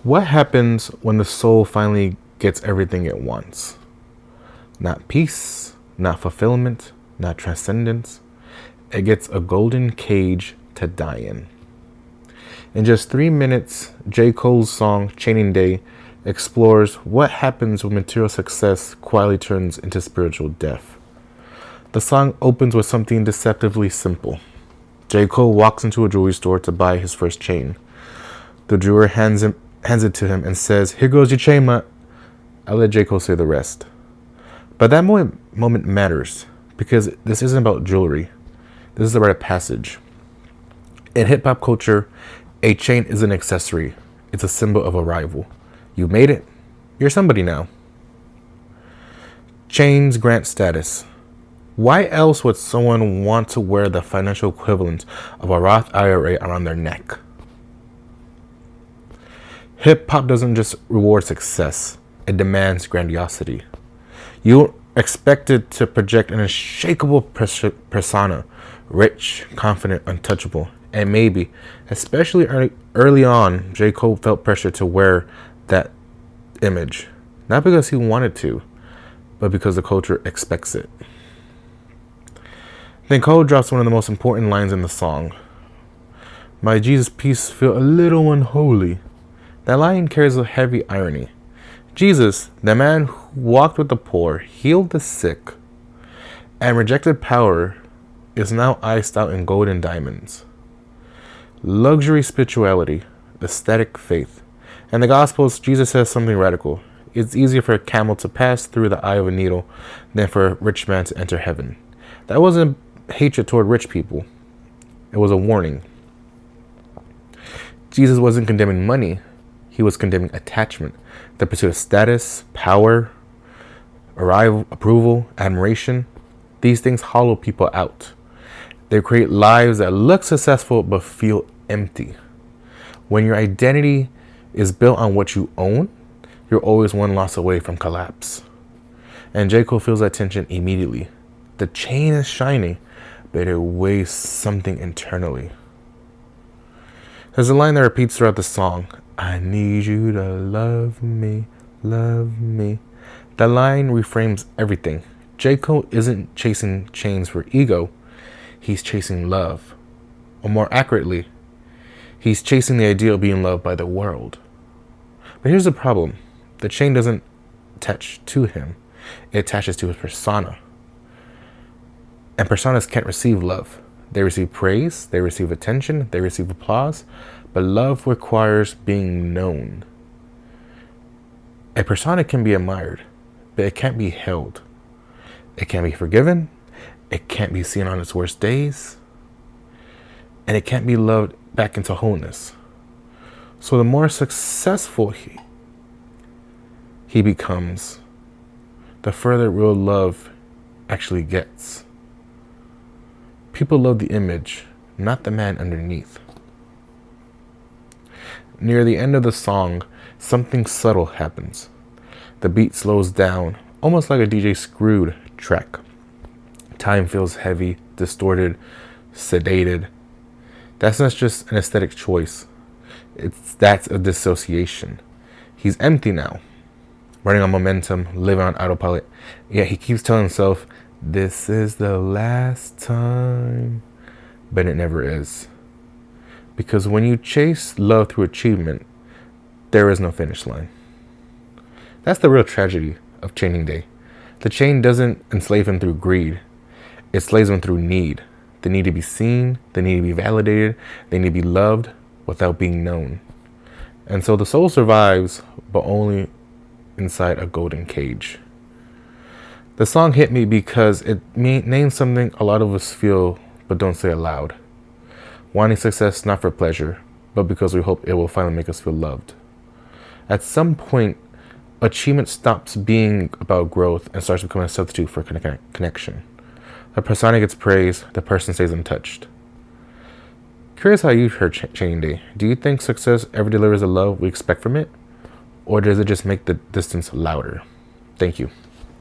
What happens when the soul finally gets everything it wants? Not peace, not fulfillment, not transcendence. It gets a golden cage to die in. In just 3 minutes, J. Cole's song Chaining Day explores what happens when material success quietly turns into spiritual death. The song opens with something deceptively simple. J. Cole walks into a jewelry store to buy his first chain. The jeweler hands it to him and says, "Here goes your chain, ma." I'll let J. Cole say the rest. But that moment matters because this isn't about jewelry. This is a rite of passage. In hip-hop culture, a chain is an accessory. It's a symbol of arrival. You made it. You're somebody now. Chains grant status. Why else would someone want to wear the financial equivalent of a Roth IRA around their neck? Hip-hop doesn't just reward success. It demands grandiosity. You expected to project an unshakable persona, rich, confident, untouchable, and maybe, especially early on, J. Cole felt pressure to wear that image, not because he wanted to, but because the culture expects it. Then Cole drops one of the most important lines in the song. "My Jesus' peace feel a little unholy." That line carries a heavy irony. Jesus, the man who walked with the poor, healed the sick, and rejected power, is now iced out in gold and diamonds. Luxury spirituality, aesthetic faith. In the Gospels, Jesus says something radical. It's easier for a camel to pass through the eye of a needle than for a rich man to enter heaven. That wasn't hatred toward rich people. It was a warning. Jesus wasn't condemning money. He was condemning attachment, the pursuit of status, power, approval, admiration. These things hollow people out. They create lives that look successful but feel empty. When your identity is built on what you own, you're always one loss away from collapse. And J. Cole feels that tension immediately. The chain is shining, but it weighs something internally. There's a line that repeats throughout the song. "I need you to love me, love me." That line reframes everything. J. Cole isn't chasing chains for ego. He's chasing love. Or more accurately, he's chasing the idea of being loved by the world. But here's the problem. The chain doesn't attach to him. It attaches to his persona. And personas can't receive love. They receive praise, they receive attention, they receive applause, but love requires being known. A persona can be admired, but it can't be held. It can't be forgiven, it can't be seen on its worst days, and it can't be loved back into wholeness. So the more successful he becomes, the further real love actually gets. People love the image, not the man underneath. Near the end of the song, something subtle happens. The beat slows down, almost like a DJ Screwed track. Time feels heavy, distorted, sedated. That's not just an aesthetic choice. That's a dissociation. He's empty now, running on momentum, living on autopilot. Yet he keeps telling himself, "This is the last time." But it never is. Because when you chase love through achievement, there is no finish line. That's the real tragedy of Chaining Day. The chain doesn't enslave him through greed. It slaves him through need. The need to be seen, the need to be validated, they need to be loved without being known. And so the soul survives, but only inside a golden cage. The song hit me because it names something a lot of us feel but don't say aloud. Wanting success not for pleasure, but because we hope it will finally make us feel loved. At some point, achievement stops being about growth and starts becoming a substitute for connection. The persona gets praised, the person stays untouched. Curious how you heard Chaining Day. Do you think success ever delivers the love we expect from it? Or does it just make the distance louder? Thank you.